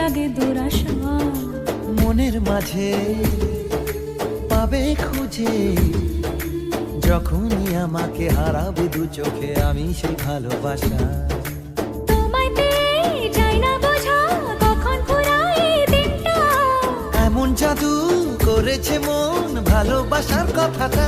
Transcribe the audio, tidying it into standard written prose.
জাগে দুরাশা, মনের মাঝে পাবে খুঁজে, যখনই আমাকে হারাবে দু চোখে আমি সেই ভালোবাসা। তোমায় পেয়ে যাই না বোঝা কখন ফুরায় দিনটা, এমন জাদু করেছে মন ভালোবাসার কথাটা।